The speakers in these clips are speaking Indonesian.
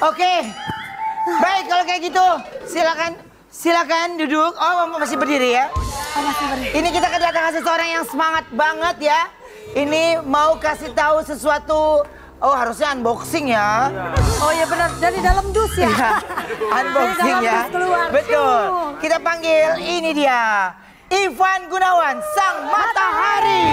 Oke. Baik, kalau kayak gitu, silakan duduk. Oh, masih berdiri ya? Oh, masih berdiri. Ini kita kedatangan seseorang yang semangat banget ya. Ini mau kasih tahu sesuatu. Oh, harusnya unboxing ya. Oh iya benar, dari dalam dus ya. Unboxing ya. Betul. Kita panggil, ini dia. Ivan Gunawan, Sang Matahari.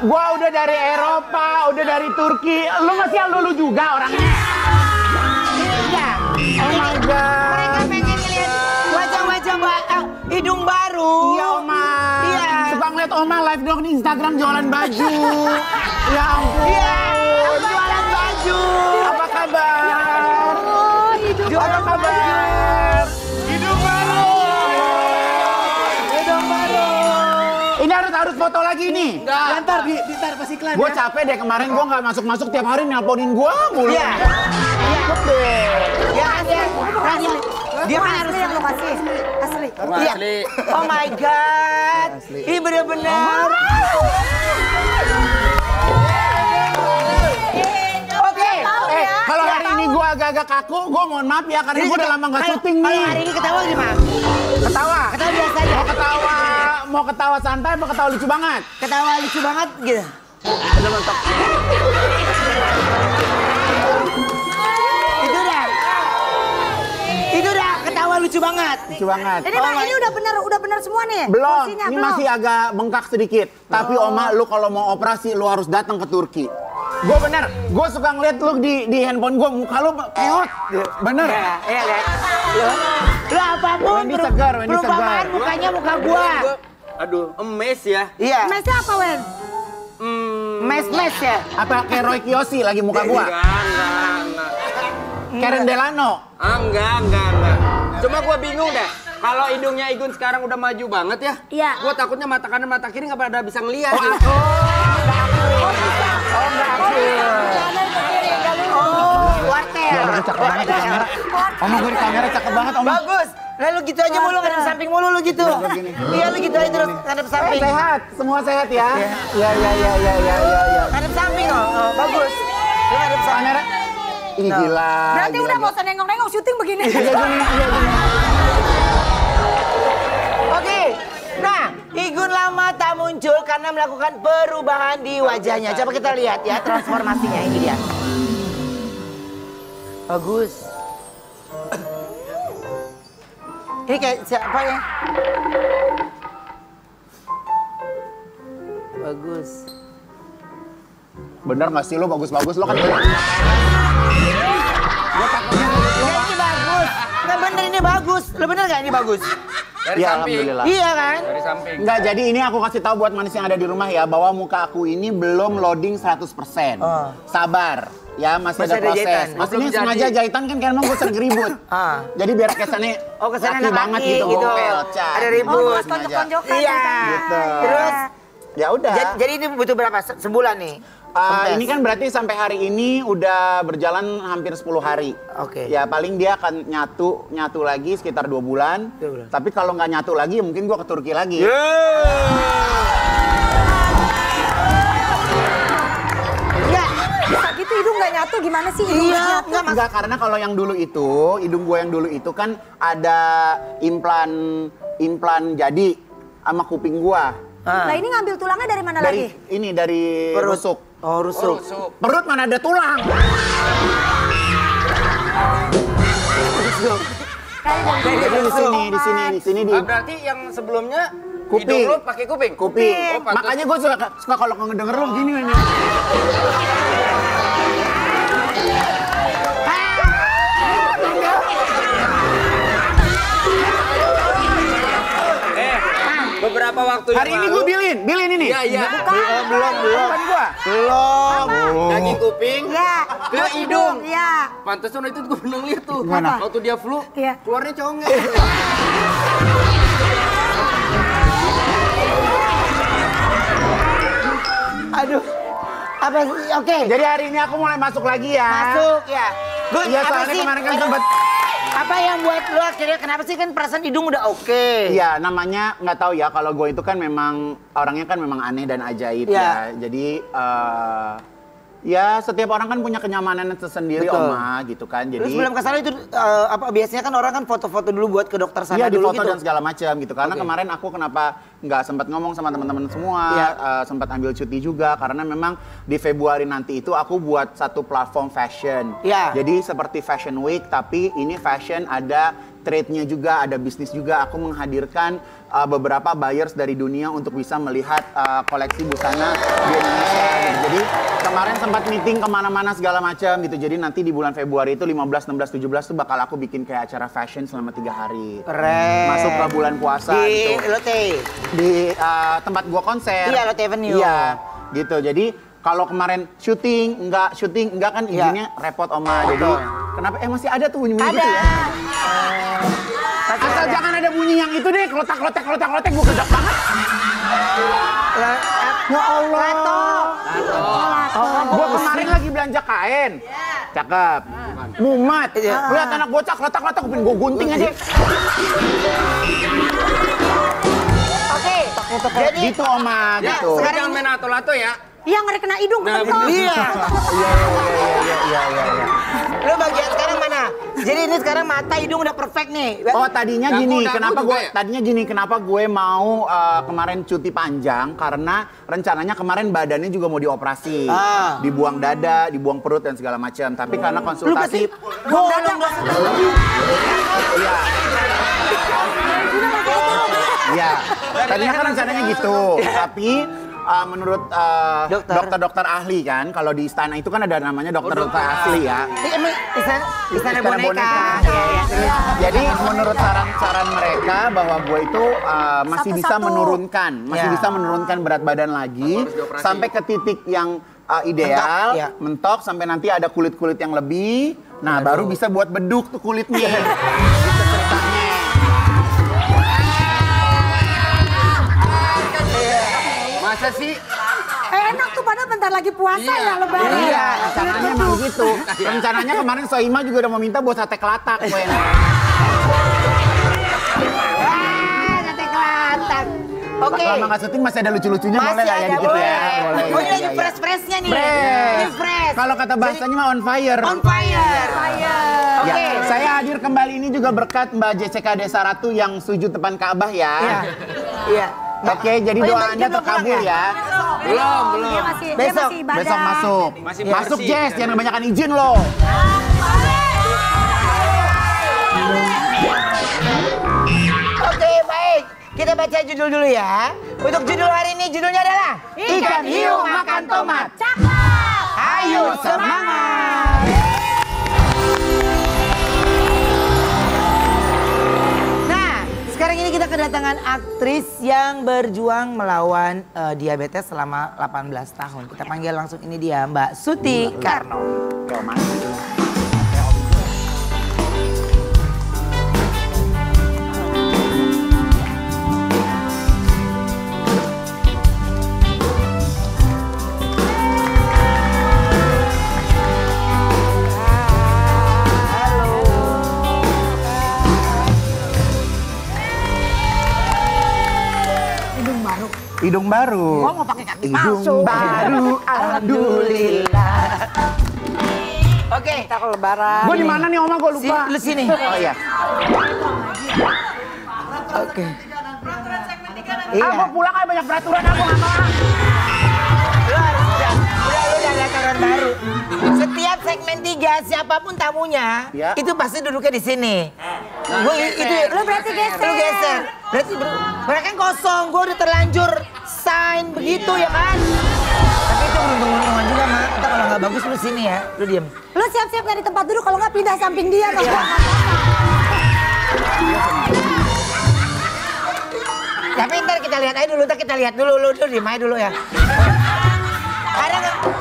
Gua udah dari Eropa, udah dari Turki. Lu masih lulu juga orangnya. Iya. Oh my God. Mereka pengen lihat wajah-wajah hidung baru. Iya, Oma. Iya. Suka ngeliat Oma live dong di Instagram jualan baju. Ya ampun. Iya. Jualan baju. Apa kabar? Jualan kabar. Hidung baru. Hidung baru. Ini harus foto lagi nih. Enggak. Ntar pas iklan Gue ya. capek deh kemarin gue nggak masuk tiap hari nelponin gue mulu. Iya. Cepet deh. Ya ada. Dia kan harus yang lo kasih. Asli. Iya. Oh my God. Ini benar-benar. Oke. Kalau hari ini gue agak-agak kaku, gue mohon maaf ya karena gue udah lama nggak syuting nih. Kalau hari ini ketawa gimana? Ketawa. Ketawa biasa aja. Mau ketawa santai, mau ketawa lucu banget. Ketawa lucu banget gitu. Udah mantap. Itu udah ketawa lucu banget. Lucu banget. Ini udah benar semua nih. Belum, Porsinya, ini belum. masih agak bengkak sedikit. Tapi Oma, lu kalau mau operasi, lu harus datang ke Turki. Gue bener, gue suka ngeliat lu di handphone gue, muka lu keot. Bener. Iya kan? Lu apapun Wendy segar, Wendy perumpamaan segar. mukanya muka gua. Aduh, emes ya. Iya. Mesnya apa, Wen? Mes ya. Apa kayak Roy Kiyoshi lagi muka gua? Enggak. Karen Delano. Enggak. Cuma gua bingung deh. Kalau hidungnya Igun sekarang udah maju banget ya. Iya. Gua takutnya mata kanan mata kiri nggak pada bisa ngeliat. Wartel. Cakep banget di kamera. Oma gue di kamera cakep banget, Oma. Bagus. Lalu gitu aja mulu, ngadep samping mulu lu gitu. Iya lu gitu aja terus ngadep samping. Sehat, semua sehat ya. Iya. Ngadep samping oh, bagus. Lu ngadep samping. Kamera. Ih gila. Berarti udah mau nengok-nengok syuting begini. Iya gini. Oke. Nah, Igun lama tak muncul karena melakukan perubahan di wajahnya. Coba kita lihat ya transformasinya, ini dia. Bagus. Ini kayak siapa ya? Bagus. Bener nggak sih lo bagus-bagus lo kan? Ini bagus. Nggak bener ini bagus. Lo bener nggak ini bagus? Dari Iya, samping. alhamdulillah. Iya kan? Dari samping. Enggak, jadi ini aku kasih tahu buat manis yang ada di rumah ya, bahwa muka aku ini belum loading 100%. Oh. Sabar. Ya, masih ada ada proses. jahitan. Mas ini Belum sengaja jadi. jahitan kan karena emang gue sering ribut. Jadi biar kesannya kesannya laki anak banget laki gitu. gitu. Pelca. Ada Oh, ribut. buat tonjok-tonjokan. Iya. Gitu. Terus Ya udah. jadi ini butuh berapa? Sebulan nih? Kempes. Ini kan berarti sampai hari ini udah berjalan hampir 10 hari. Oke. Ya paling dia akan nyatu lagi sekitar 2 bulan. 2 bulan. Tapi kalau nggak nyatu lagi, mungkin gua ke Turki lagi. Enggak. Bisa gitu hidung nggak nyatu gimana sih? Hidung nggak nyatu? Enggak, karena kalau yang dulu itu, hidung gua yang dulu itu kan ada implan jadi sama kuping gua. Nah ini ngambil tulangnya dari mana lagi? Dari rusuk. Oh, rusuk. Perut mana ada tulang? Jadi di sini di Berarti yang sebelumnya Kuping. hidung lu pakai kuping. kuping. Oh, pantas. Makanya gue suka kalau ngedenger lo gini ini. beberapa waktu yang Hari ini gue bilin ini. Iya, iya. Belum. Bukan gua. Belum. Daging kuping Iya. ke hidung. Iya. Pantesan itu gue pernah lihat tuh. Gimana? Waktu dia flu, Iya. keluarnya congek. Aduh. Apa sih? Oke. Jadi hari ini aku mulai masuk lagi ya. Masuk ya. Gun, Iya, apa soalnya sih? kemarin kan sempet. Apa yang buat lu akhirnya kenapa sih kan perasaan hidung udah oke? Iya, namanya nggak tahu ya. Kalau gue itu kan memang orangnya kan memang aneh dan ajaib Iya. ya. Jadi ya setiap orang kan punya kenyamanan tersendiri, Betul. Oma, gitu kan. Jadi Terus sebelum ke sana itu apa biasanya kan orang kan foto-foto dulu buat ke dokter sana iya, di dulu foto gitu. dan segala macam gitu. Karena Oke. kemarin aku kenapa nggak sempat ngomong sama teman-teman semua, Iya. sempat ambil cuti juga karena memang di Februari nanti itu aku buat satu platform fashion. Iya. Jadi seperti Fashion Week, tapi ini fashion ada trade-nya juga, ada bisnis juga. Aku menghadirkan beberapa buyers dari dunia untuk bisa melihat koleksi busana di Indonesia. Gitu. Jadi kemarin sempat meeting kemana-mana segala macam gitu. Jadi nanti di bulan Februari itu 15, 16, 17 tuh bakal aku bikin kayak acara fashion selama 3 hari. Keren. Masuk ke bulan puasa Di gitu. Lotte. Di tempat gua konser. Iya, Lotte Avenue. Iya, gitu. Jadi kalau kemarin syuting enggak kan Iya. izinnya repot Oma. Jadi kenapa masih ada tuh bunyi-bunyi gitu ya? Asal jangan ada bunyi yang itu deh, klotak-klotak gua gedek banget. Ya Allah. Gua kemarin lagi belanja kain. Cakep. Mumat. Lihat anak bocah klotak-klotak, gua pengen gua gunting aja. Oke. Jadi Gitu Oma, Ya, gitu. sekarang jangan main lato-lato ya. Iya, ngeri kena hidung Nah, kepentok. iya. Iya. Lu bagian sekarang mana? Jadi ini sekarang mata hidung udah perfect nih. Oh tadinya gini, Dagu kenapa juga gue ya? kenapa gue mau kemarin cuti panjang karena rencananya kemarin badannya juga mau dioperasi, dibuang dada, dibuang perut dan segala macam. Tapi karena konsultasi, Bolong dong. iya, iya. Tadinya kan rencananya gitu, tapi menurut dokter-dokter ahli kan, kalau di istana itu kan ada namanya dokter-dokter ahli ya. Emang istana boneka. Iya. Jadi menurut saran mereka bahwa gue itu masih bisa menurunkan berat badan lagi sampai ke titik yang ideal, Mentok, iya. mentok sampai nanti ada kulit-kulit yang lebih. Nah, baru bisa buat beduk tuh kulitnya. Gitu ceritanya. Masa sih? Enak tuh padahal bentar lagi puasa ya lebaran. Iya, rencananya emang gitu. Rencananya kemarin Soima juga udah mau minta buat sate kelatak gue. Sate kelatak. Oke. Lama nggak syuting masih ada lucu-lucunya, boleh Masih lah ya ada, dikit ya. boleh. Oh, ini lagi iya. fresh-freshnya nih. Fresh. Ini fresh. Kalau kata bahasanya mah on fire. On fire. Oke. Ya, saya hadir kembali ini juga berkat Mbak Jessica Desaratu yang sujud depan Ka'bah ya. Iya. Iya. Oke, jadi Oh, doa dia Anda belum terkabul pulang ya. Belum. Dia masih Besok. ibadah. Besok masuk. Masih Masuk bersih. Jess, jangan kebanyakan izin loh. Oke, baik. Kita baca judul dulu ya. Untuk judul hari ini judulnya adalah Ikan Hiu Makan Tomat. Cakep. Ayo semangat. Nah, sekarang ini kita kedatangan aktris yang berjuang melawan diabetes selama 18 tahun. Kita panggil langsung ini dia, Mbak Suti Karno. Kayak mana? Hidung baru. Oh, mau pakai kaki Hidung palsu. baru, alhamdulillah. Oke, kita ke lebaran. Gue di mana nih Oma? Gue lupa. Lu sini. Oh iya. Oke. Aku pulang kayak banyak peraturan aku nggak mau. Lu harus udah ada aturan baru. Setiap segmen 3 siapapun tamunya, Ya. itu pasti duduknya di sini. Gue itu Lu berarti geser. Lu geser. Berarti mereka kan kosong. Gue udah terlanjur sign begitu ya kan. Tapi itu beruntung-untungan juga, Mak. Ntar kalau nggak bagus lu sini ya. Lu diem. Lu siap-siap nyari tempat duduk kalau nggak pindah samping dia dong. Tapi ntar kita lihat aja dulu, lu di main dulu ya.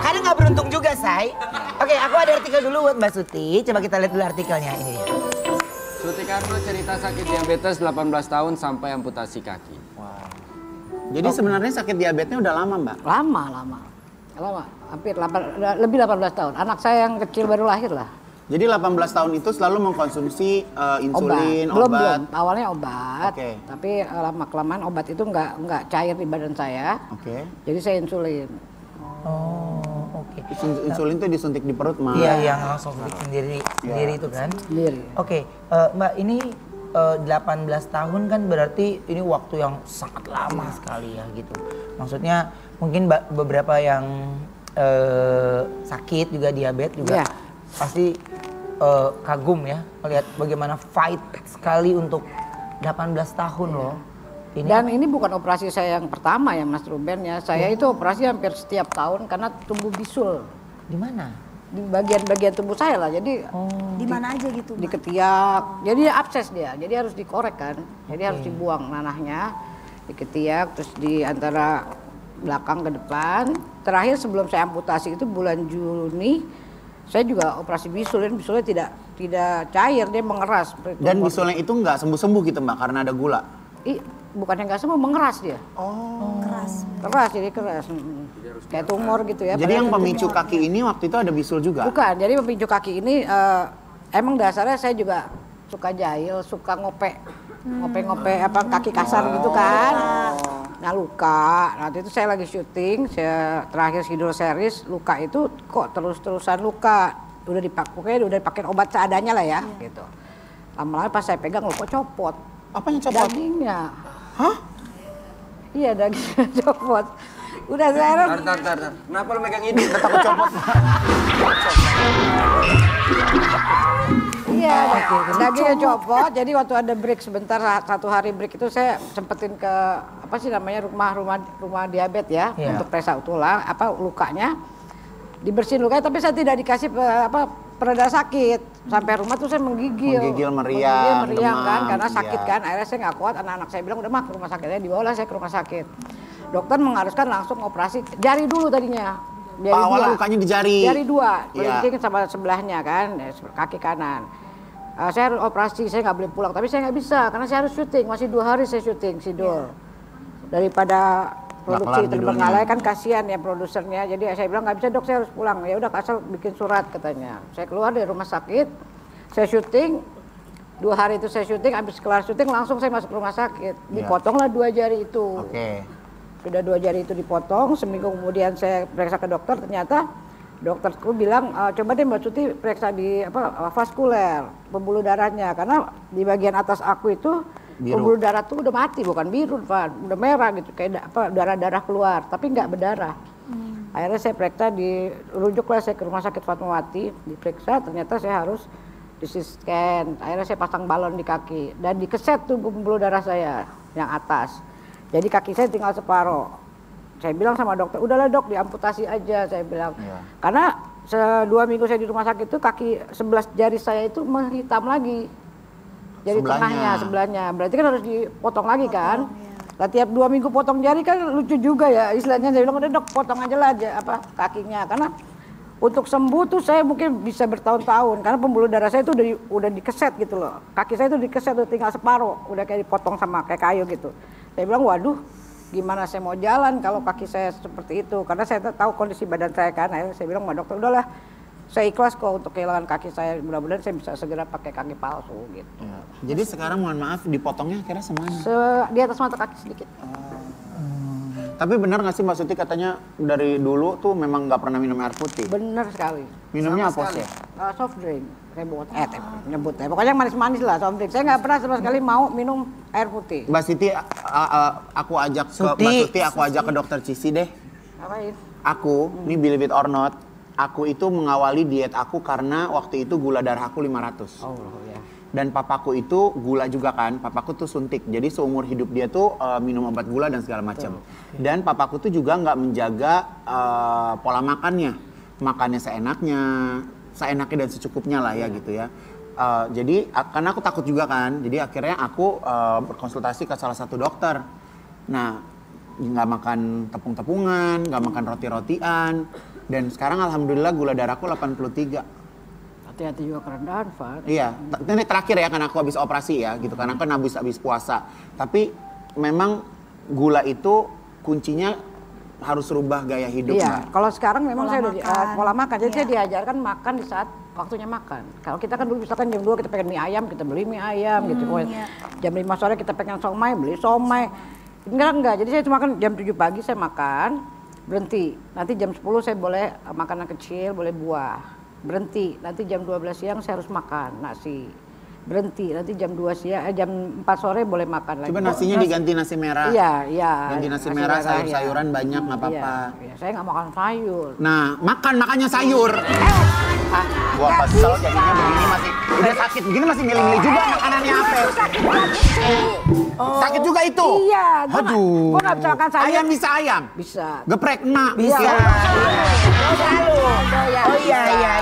Kadang nggak beruntung juga, Say. Oke, aku ada artikel dulu buat Mbak Suti. Coba kita lihat dulu artikelnya ini. Suti Karno cerita sakit diabetes 18 tahun sampai amputasi kaki. Jadi sebenarnya sakit diabetesnya udah lama, Mbak? Lama. Hampir lebih 18 tahun. Anak saya yang kecil baru lahir lah. Jadi 18 tahun itu selalu mengkonsumsi insulin, Belum. obat. Awalnya obat. Oke. Tapi lama-kelamaan obat itu nggak cair di badan saya. Oke. Jadi saya insulin. Oh, oke. Insulin tuh disuntik di perut, Mbak. Iya, yang langsung sendiri itu kan. Sendiri. Oke, Mbak, ini 18 tahun kan berarti ini waktu yang sangat lama sekali ya gitu. Maksudnya mungkin beberapa yang sakit juga diabetes juga pasti kagum ya melihat bagaimana fight sekali untuk 18 tahun loh. Dan ini bukan operasi saya yang pertama ya Mas Ruben ya. Saya itu operasi hampir setiap tahun karena tumbuh bisul. Di mana? Di bagian-bagian tubuh saya lah. Jadi Di mana aja gitu, di Mbak? ketiak. Jadi abses dia. Jadi harus dikorek kan. Jadi harus dibuang nanahnya. Di ketiak terus di antara belakang ke depan. Terakhir sebelum saya amputasi itu bulan Juni saya juga operasi bisulnya tidak cair, dia mengeras. Dan bisulnya itu nggak sembuh-sembuh gitu, Mbak, karena ada gula. Bukannya nggak sembuh, mengeras dia. Keras, jadi keras. Kayak tumor gitu ya. Jadi yang pemicu kaki ini waktu itu ada bisul juga? Bukan, jadi pemicu kaki ini emang dasarnya saya juga suka jahil, suka ngope kaki kasar gitu kan. Nah luka, nanti itu saya lagi syuting, saya terakhir Sidul series, luka itu kok terus-terusan luka. Udah dipakai obat seadanya lah ya gitu. Lama-lama pas saya pegang kok copot. Apanya copot? Dagingnya. Hah? Iya dagingnya copot. Udah saya Tar. Kenapa lu megang ini? Takut copot. Iya, dagingnya copot. Jadi waktu ada break sebentar, 1 hari break itu saya sempetin ke apa sih namanya rumah diabetes ya untuk periksa tulang lukanya. Dibersihin lukanya tapi saya tidak dikasih pereda sakit. Sampai rumah tuh saya menggigil meriang, kan demam, karena sakit kan. Akhirnya saya nggak kuat, anak-anak saya bilang udah mah ke rumah sakitnya, dibawalah saya ke rumah sakit. Dokter mengharuskan langsung operasi jari dulu tadinya. Awalnya lukanya di jari. Jari 2, kelingking sama sebelahnya kan, kaki kanan. Saya harus operasi, saya nggak boleh pulang, tapi saya nggak bisa karena saya harus syuting, masih 2 hari saya syuting Sidul. Daripada produksi terbengkalai kan kasihan ya produsernya, jadi saya bilang nggak bisa dok, saya harus pulang. Ya udah asal bikin surat katanya. Saya keluar dari rumah sakit, saya syuting, 2 hari itu saya syuting, habis kelar syuting langsung saya masuk rumah sakit, dipotonglah 2 jari itu. Sudah 2 jari itu dipotong, seminggu kemudian saya periksa ke dokter, ternyata dokterku bilang coba deh Mbak Suti periksa di vaskuler, pembuluh darahnya, karena di bagian atas aku itu pembuluh darah tuh udah mati, bukan biru Pak, udah merah gitu, kayak darah-darah keluar, tapi nggak berdarah. Akhirnya saya periksa, dirujuklah saya ke rumah sakit Fatmawati, diperiksa, ternyata saya harus di scan. Akhirnya saya pasang balon di kaki dan dikeset tuh pembuluh darah saya yang atas. Jadi kaki saya tinggal separuh. Saya bilang sama dokter, udahlah dok diamputasi aja, saya bilang. Karena 2 minggu saya di rumah sakit itu kaki 11 jari saya itu menghitam lagi. Jari sebelahnya. Berarti kan harus dipotong lagi kan. Nah, tiap 2 minggu potong jari kan lucu juga ya istilahnya. Saya bilang udah dok potong aja lah kakinya. Karena untuk sembuh tuh saya mungkin bisa bertahun-tahun. Karena pembuluh darah saya itu udah dikeset gitu loh. Kaki saya itu dikeset, udah tinggal separuh. Udah kayak dipotong sama kayak kayu gitu. Saya bilang waduh gimana saya mau jalan kalau kaki saya seperti itu. Karena saya tahu kondisi badan saya kan. Akhirnya saya bilang sama dokter udahlah saya ikhlas kok untuk kehilangan kaki saya. Mudah-mudahan saya bisa segera pakai kaki palsu gitu. Jadi sekarang mohon maaf dipotongnya akhirnya semana? Di atas mata kaki sedikit. Tapi benar nggak sih Mbak Suti katanya dari dulu tuh memang nggak pernah minum air putih? Bener sekali. Minumnya apa sih? Soft drink. Nyebutnya. Pokoknya yang manis-manis lah soft drink. Saya nggak pernah sama sekali mau minum air putih. Mbak Siti, aku ajak ke Mbak Suti, aku ajak ke dokter Cici deh. Ngapain? Aku, ini believe it or not, aku itu mengawali diet aku karena waktu itu gula darah aku 500. Oh ya. Dan papaku itu gula juga kan, papaku tuh suntik. Jadi seumur hidup dia tuh minum obat gula dan segala macam. Dan papaku tuh juga nggak menjaga pola makannya. Makannya seenaknya dan secukupnya lah ya gitu ya. Jadi karena aku takut juga kan, jadi akhirnya aku berkonsultasi ke salah satu dokter. Nah, nggak makan tepung-tepungan, nggak makan roti-rotian. Dan sekarang alhamdulillah gula darahku 83. Hati-hati juga kerendahan, Fat. Iya, ini terakhir ya karena aku habis operasi ya gitu. Karena kan habis puasa. Tapi memang gula itu kuncinya harus rubah gaya hidup. Iya, kalau sekarang memang saya udah pola makan. Jadi saya Iya. diajarkan makan di saat waktunya makan. Kalau kita kan dulu misalkan jam 2 kita pengen mie ayam, kita beli mie ayam gitu. Iya. Jam 5 sore kita pengen somai, beli somai. Enggak. Jadi saya cuma makan jam 7 pagi saya makan, berhenti. Nanti jam 10 saya boleh makanan kecil, boleh buah. Berhenti. Nanti jam 12 siang saya harus makan nasi. Berhenti. Nanti jam 2 siang, jam 4 sore boleh makan lagi. Coba nasinya diganti nasi merah. Iya. Ganti nasi merah, sayur-sayuran banyak nggak apa-apa. Iya, saya nggak makan sayur. Nah, makanya sayur. Gua kesel jadinya begini masih udah sakit begini masih milih-milih juga makanannya apa. Sakit juga itu. Iya. Aduh. Gua nggak bisa makan sayur. Ayam bisa ayam. Bisa. Geprek emak. Bisa. Iya. Oh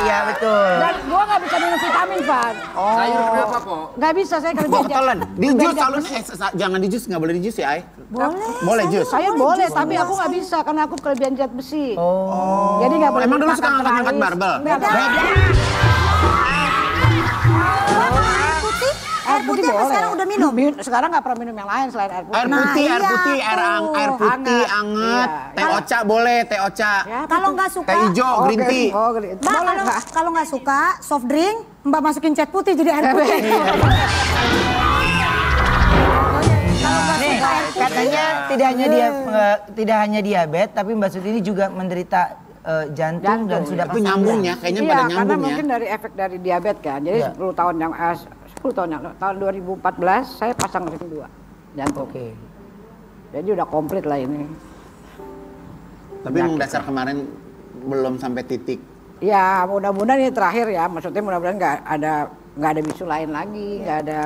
iya betul. Dan gua nggak bisa minum vitamin, Van. Sayur kenapa, Po? Nggak bisa saya kerja. Gua ketelan. Di jus selalu jangan di jus, nggak boleh di jus ya, Ay. Boleh jus. Saya boleh, tapi aku nggak bisa karena aku kelebihan zat besi. Oh. Jadi nggak boleh. Emang dulu makan suka ngangkat teralis. barbel? Nggak. Air putih apa sekarang udah minum? Sekarang nggak pernah minum yang lain selain air putih. Air putih, Nah, air putih, air putih, Hangat. anget. Iya. Teh oca boleh, teh oca. Ya, Kalau nggak suka, Teh hijau, green tea. Oh, green tea. Mbak Boleh kalau nggak? kalau nggak suka soft drink, Mbak masukin cat putih jadi air putih. Nih, katanya tidak hanya diabetes, tapi Mbak Suti ini juga menderita jantung dan sudah Itu nyambung ya, kayaknya pada Iya, karena nyambung ya. mungkin dari efek dari diabetes kan. Jadi Iya. 10 tahun yang tahun 2014 saya pasang ring 2 jantung. Oke. Jadi udah komplit lah ini. Tapi emang dasar kemarin belum sampai titik. Ya mudah-mudahan ini terakhir ya. Maksudnya mudah-mudahan nggak ada bisu lain lagi, nggak ada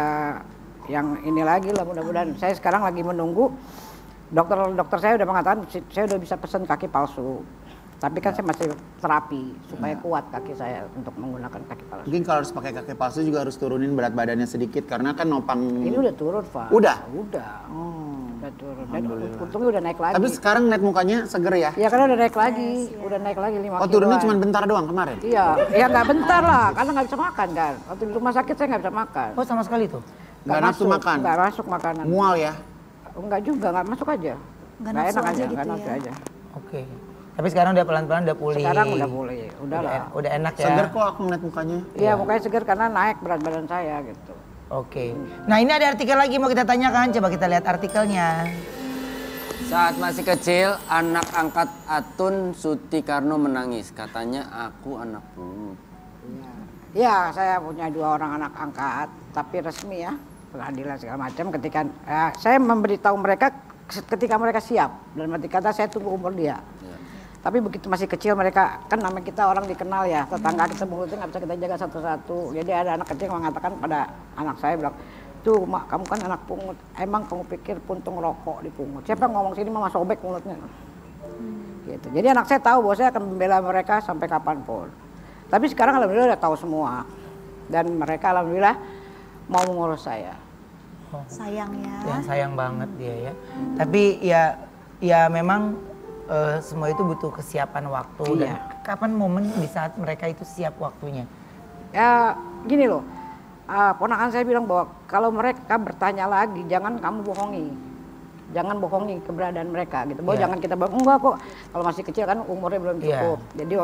yang ini lagi lah mudah-mudahan. Saya sekarang lagi menunggu dokter saya udah mengatakan saya udah bisa pesan kaki palsu. Tapi kan saya masih terapi supaya kuat kaki saya untuk menggunakan kaki palsu. Mungkin kalau harus pakai kaki palsu juga harus turunin berat badannya sedikit karena kan nopang. Ini udah turun, Pak. Udah? Udah. Udah turun. Dan untungnya udah naik lagi. Tapi sekarang lihat mukanya seger ya. Ya karena udah naik lagi. Udah naik lagi 5 Oh turunnya kiloan. cuma bentar doang kemarin? Iya, ya nggak bentar lah, karena nggak bisa makan kan. Waktu di rumah sakit saya nggak bisa makan. Oh sama sekali tuh. Nggak nafsu makan? Nggak masuk makanan. Mual ya? Enggak juga, nggak masuk aja. Nggak Nggak nafsu enak aja aja, gitu nggak nafsu ya. aja. Oke. Tapi sekarang udah pelan-pelan udah pulih. Sekarang udah boleh, udah lah. Udah enak ya. Seger kok aku ngeliat mukanya. Iya, mukanya segar karena naik berat badan saya gitu. Oke. Nah ini ada artikel lagi mau kita tanyakan. Coba kita lihat artikelnya. Saat masih kecil, anak angkat Atun Sutikarno menangis. Katanya aku anak pungut. Iya, saya punya 2 orang anak angkat, tapi resmi ya, pengadilan segala macam. Ketika saya memberitahu mereka ketika mereka siap, dalam arti kata saya tunggu umur dia. Tapi begitu masih kecil mereka, kan namanya kita orang dikenal ya, tetangga kita mulutnya nggak bisa kita jaga satu-satu. Jadi ada anak kecil yang mengatakan pada anak saya bilang, tuh mak kamu kan anak pungut, emang kamu pikir puntung rokok dipungut? Siapa yang ngomong sini mama sobek mulutnya. Gitu. Jadi anak saya tahu bahwa saya akan membela mereka sampai kapanpun. Tapi sekarang alhamdulillah udah tahu semua. Dan mereka alhamdulillah mau mengurus saya. Sayang ya. Ya sayang banget dia ya. Tapi ya memang semua itu butuh kesiapan waktu. Dan kapan momen di saat mereka itu siap waktunya? Ya gini loh, ponakan saya bilang bahwa kalau mereka bertanya lagi jangan kamu bohongi. Jangan bohongi keberadaan mereka gitu. Bahwa jangan kita bilang enggak kok kalau masih kecil kan umurnya belum cukup. Jadi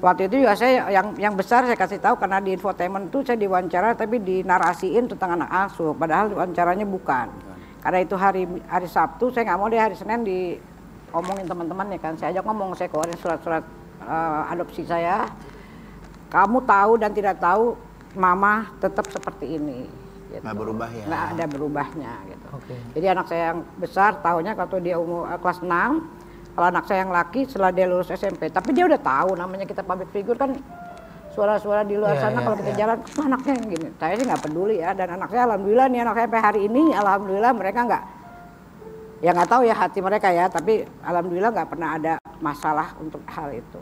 waktu itu juga saya yang besar saya kasih tahu karena di infotainment itu saya diwawancara tapi dinarasiin tentang anak asuh padahal wawancaranya bukan. Karena itu hari Sabtu saya nggak mau deh hari Senin diomongin teman-teman ya kan. Saya ajak ngomong, saya keluarin surat-surat adopsi saya. Kamu tahu dan tidak tahu mama tetap seperti ini. Gitu. Nggak berubah ya? Nggak ada berubahnya gitu. Oke. Jadi anak saya yang besar tahunya waktu dia umur kelas 6. Kalau anak saya yang laki setelah dia lulus SMP, tapi dia udah tahu namanya kita public figure kan suara-suara di luar sana kalau kita jalan, anaknya yang gini. Saya sih nggak peduli ya dan anak saya alhamdulillah nih anak saya sampai hari ini alhamdulillah mereka nggak tahu ya hati mereka ya, tapi alhamdulillah nggak pernah ada masalah untuk hal itu.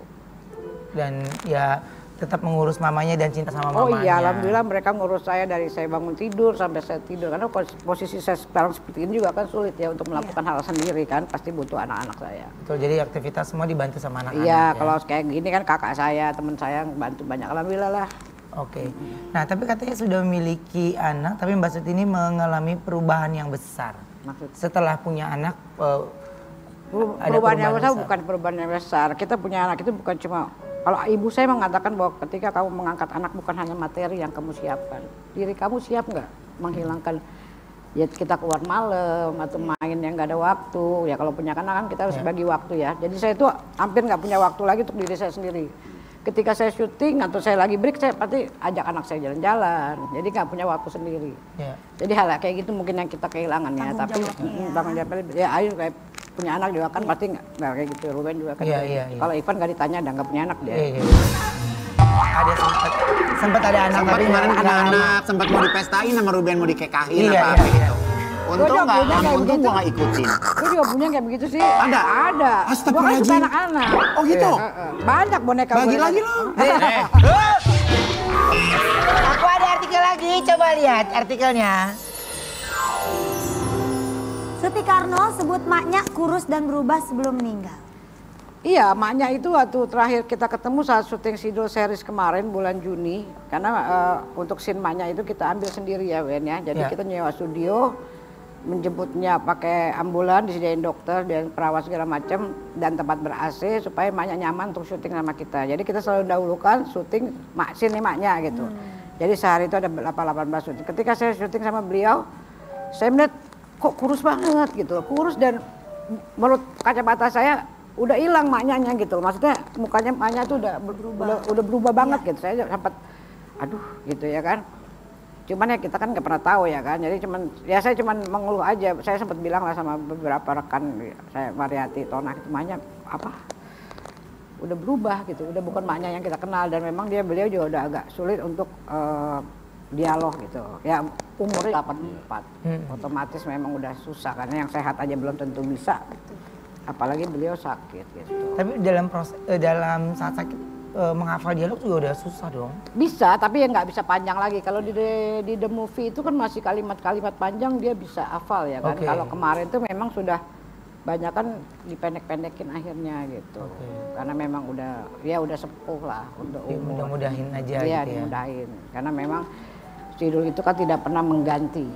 Dan ya tetap mengurus mamanya dan cinta sama Oh mamanya. iya, alhamdulillah mereka ngurus saya dari saya bangun tidur sampai saya tidur. Karena posisi saya sekarang seperti ini juga kan sulit ya untuk melakukan hal sendiri kan. Pasti butuh anak-anak saya. Betul, jadi aktivitas semua dibantu sama anak-anak. Iya, ya? kalau kayak gini kan kakak saya, teman saya bantu banyak. Alhamdulillah lah. Oke. Nah, tapi katanya sudah memiliki anak, tapi Mbak Suti ini mengalami perubahan yang besar. Maksud Setelah punya anak, ada perubahan yang besar besar. bukan perubahan yang besar. Kita punya anak itu bukan cuma, kalau ibu saya mengatakan bahwa ketika kamu mengangkat anak bukan hanya materi yang kamu siapkan. Diri kamu siap nggak menghilangkan, ya kita keluar malam atau main yang nggak ada waktu. Ya kalau punya anak kan kita harus bagi waktu ya. Jadi saya itu hampir nggak punya waktu lagi untuk diri saya sendiri. Ketika saya syuting atau saya lagi break, saya pasti ajak anak saya jalan-jalan. Jadi nggak punya waktu sendiri. Ya. Jadi hal kayak gitu mungkin yang kita kehilangan ya. Tapi tanggung jawabnya ya Ayu kayak punya anak juga kan pasti nggak kayak gitu. Ruben juga kan. Iya, iya. Kalau Ivan nggak ditanya dan nggak punya anak dia. Iya. Ada sempat ada anak Sempat tapi kemarin nggak ada lama. anak, sempat mau dipestain sama Ruben, mau dikekahin Iya, apa iya, gitu. Untung Gua juga nggak, punya kayak untung begitu. gua nggak ikutin. Gue juga punya kayak begitu sih. Ada? Ada. Gue kan Astagfirullahaladzim. suka anak-anak. Oh gitu? Banyak boneka. Bagi boneka. lagi loh. Aku ada artikel lagi, coba lihat artikelnya. Suti Karno sebut maknya kurus dan berubah sebelum meninggal. Iya, maknya itu waktu terakhir kita ketemu saat syuting Sidul series kemarin bulan Juni. Karena untuk scene maknya itu kita ambil sendiri ya Wen ya. Jadi kita nyewa studio, menjemputnya pakai ambulan, disediain dokter dan perawat segala macam dan tempat ber-AC supaya maknya nyaman untuk syuting sama kita. Jadi kita selalu dahulukan syuting scene maknya gitu. Jadi sehari itu ada 18 syuting. Ketika saya syuting sama beliau, saya melihat kok kurus banget gitu. Kurus dan menurut kacamata saya udah hilang maknyanya gitu. Maksudnya mukanya maknya tuh udah berubah banget gitu. Saya sempat aduh gitu ya kan. Cuman ya kita kan nggak pernah tahu ya kan. Jadi saya cuman mengeluh aja. Saya sempat bilang lah sama beberapa rekan saya, Mariati, Tona, itu maknya apa? Udah berubah gitu. Udah bukan maknya yang kita kenal dan memang beliau juga udah agak sulit untuk dialog gitu. Ya umurnya 84. Otomatis memang udah susah karena yang sehat aja belum tentu bisa. Apalagi beliau sakit gitu. Tapi dalam saat sakit menghafal dialog juga udah susah dong. Bisa, tapi ya nggak bisa panjang lagi. Kalau di The Movie itu kan masih kalimat-kalimat panjang dia bisa hafal ya kan. Oke. Kalau kemarin tuh memang sudah banyak kan dipendek-pendekin akhirnya gitu. Karena memang udah sepuh lah untuk Ya, umur. mudah-mudahin aja Iya, gitu ya. dimudahin. Karena memang Sidul itu kan tidak pernah mengganti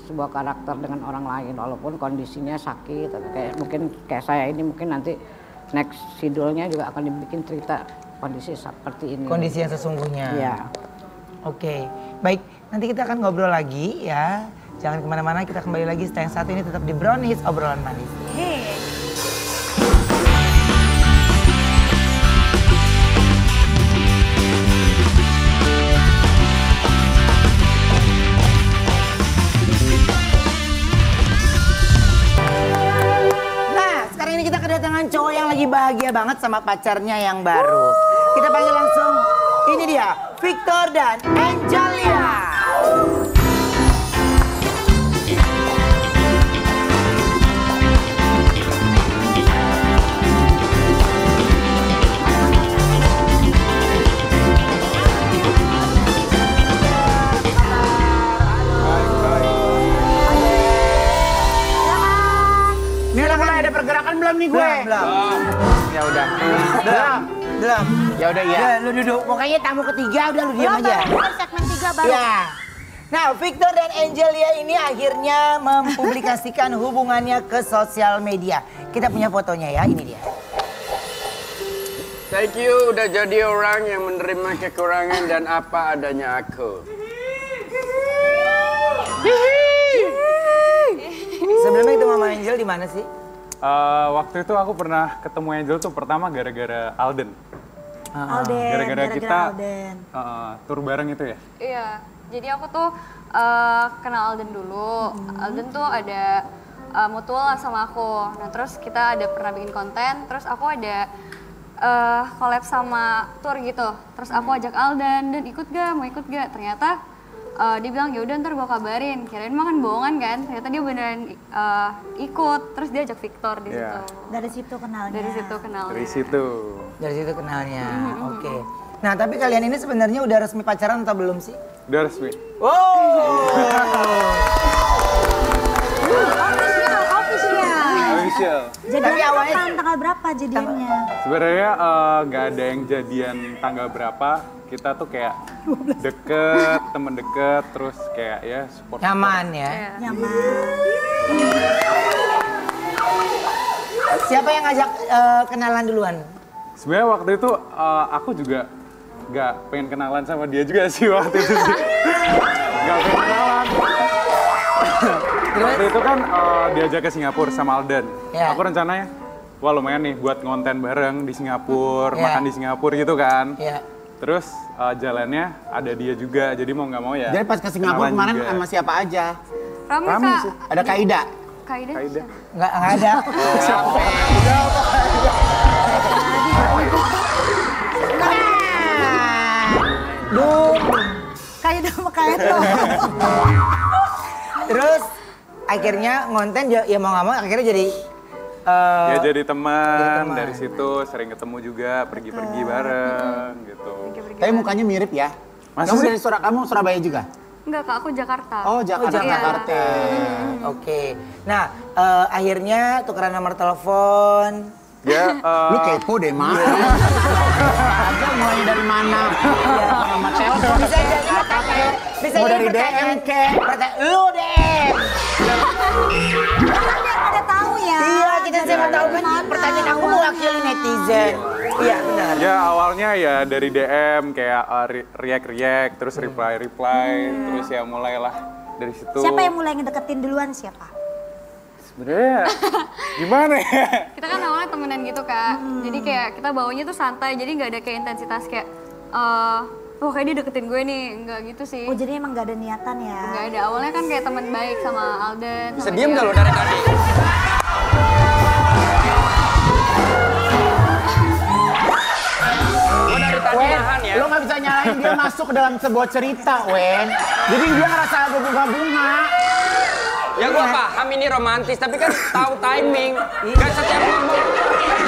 sebuah karakter dengan orang lain walaupun kondisinya sakit atau mungkin kayak saya ini mungkin nanti next Sidulnya juga akan dibikin cerita kondisi seperti ini. Kondisi yang sesungguhnya. Iya. Oke, baik. Nanti kita akan ngobrol lagi ya. Jangan kemana-mana, kita kembali lagi setelah yang satu ini tetap di Brownies Obrolan Manis. Nah, sekarang ini kita kedatangan cowok yang lagi bahagia banget sama pacarnya yang baru. Kita panggil langsung, ini dia, Victor dan Angelia. Ini udah mulai ada pergerakan belum nih gue? Belum. Ya udah. Belum. Ya udah iya. Lu duduk. Pokoknya tamu ketiga udah lu diam aja. Segmen 3 baru. Ya. Nah, Victor dan Angelia ini akhirnya mempublikasikan hubungannya ke sosial media. Kita punya fotonya ya, ini dia. Thank you udah jadi orang yang menerima kekurangan dan apa adanya aku. Sebelumnya itu Mama Angel di mana sih? Waktu itu aku pernah ketemu Angel tuh pertama gara-gara Alden. Alden, Gara-gara kita Alden. tur bareng itu ya. Iya, jadi aku tuh kenal Alden dulu. Alden tuh ada mutual lah sama aku. Nah terus kita ada pernah bikin konten, terus aku ada collab sama tour gitu. Terus aku ajak Alden, dan ikut gak? Mau ikut gak? Ternyata dia bilang ya udah ntar gue kabarin. Kirain makan bohongan kan? Ternyata dia beneran ikut. Terus dia ajak Victor di situ. Dari situ kenalnya. Dari situ kenalnya. Dari situ. Dari situ kenalnya. Oke. Nah, tapi kalian ini sebenarnya udah resmi pacaran atau belum sih? Udah resmi. Official. Jadiannya kapan? Tanggal berapa jadiannya? Sebenarnya nggak ada yang jadian tanggal berapa. Kita tuh kayak deket, temen deket, terus kayak ya support. Nyaman ya? Nyaman. Siapa yang ngajak kenalan duluan? Sebenarnya waktu itu aku juga nggak pengen kenalan sama dia juga sih waktu itu sih. Nggak pengen kenalan. Waktu itu kan diajak ke Singapura sama Alden. Ya. Aku rencananya, wah lumayan nih buat ngonten bareng di Singapura, Ya. makan di Singapura gitu kan. Iya. Terus jalannya ada dia juga, jadi mau nggak mau ya. Jadi pas ke Singapura kenalan kemarin juga. sama siapa aja? Rame, Rame Kak. sih. Ada Kaida. Kaida. Kaida. Nggak ada. Duh. Kayak sama kayak tuh. Terus akhirnya ngonten ya mau nggak mau akhirnya jadi Ya jadi teman, teman. dari situ sering ketemu juga, pergi-pergi bareng gitu. Tapi mukanya mirip ya. Masa Kamu sih? dari kamu Surabaya juga? Enggak, Kak, aku Jakarta. Oh, Jakarta. Iya. Jakarta. Oke. Nah, akhirnya tukeran nomor telepon. Ya, Lu kepo deh, Mak. Ada mulai dari mana? Sama telepon. Bisa jadi pertanyaan. Bisa Mau jadi dari pertanyaan. DM ke? Lu DM. Kan biar pada tahu ya. Iya, kita siapa tahu kan Mana? pertanyaan aku mewakili netizen. Iya, benar. ya awalnya ya dari DM kayak react-react, terus reply-reply, terus ya mulailah dari situ. Siapa yang mulai ngedeketin duluan siapa? Sebenarnya gimana ya? Kita kan awalnya temenan gitu, Kak. Jadi kayak kita bawanya tuh santai, jadi nggak ada kayak intensitas kayak wah kayak dia deketin gue nih, nggak gitu sih. Oh jadi emang gak ada niatan ya? Nggak ada, awalnya kan kayak teman baik sama Alden. Bisa sama diem dia. nggak lo dari tadi? Gue dari tadi Wen, nahan ya. lo nggak bisa nyalain dia masuk ke dalam sebuah cerita, Wen. Jadi dia ngerasa berbunga-bunga. Ya gue paham ini romantis, tapi kan tahu timing. Gak setiap ngomong.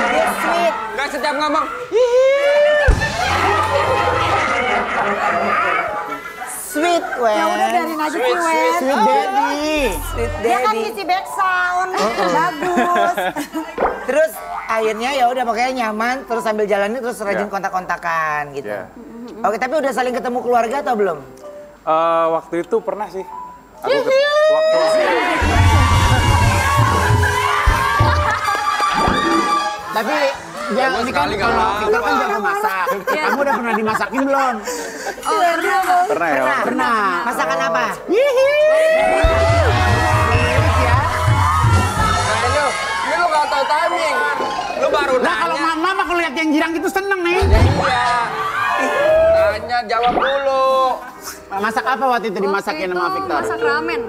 Dia sweet. Gak setiap ngomong. Sweet, Wen. Ya udah biarin aja sih Wen. Sweet Daddy. Sweet Dia kan daddy. ngisi back sound, bagus. Terus akhirnya ya udah pokoknya nyaman, terus sambil jalannya terus rajin Ya. kontak-kontakan gitu. Ya. Oke, tapi udah saling ketemu keluarga atau belum? Waktu itu pernah sih. Waktu Tapi dia gua ini kan sekali nggak kalau mau. Victor kan jago masak. Kamu udah pernah dimasakin belum? Oh, pernah, Bang. pernah ya. waktu itu. Pernah. Masakan apa? Ini lu gak tahu timing. Lu baru Nah kalau nanya. mama kalau lihat yang girang itu seneng nih. Iya. Tanya jawab dulu. Masak apa waktu itu dimasakin Waktu sama itu Victor? masak ramen.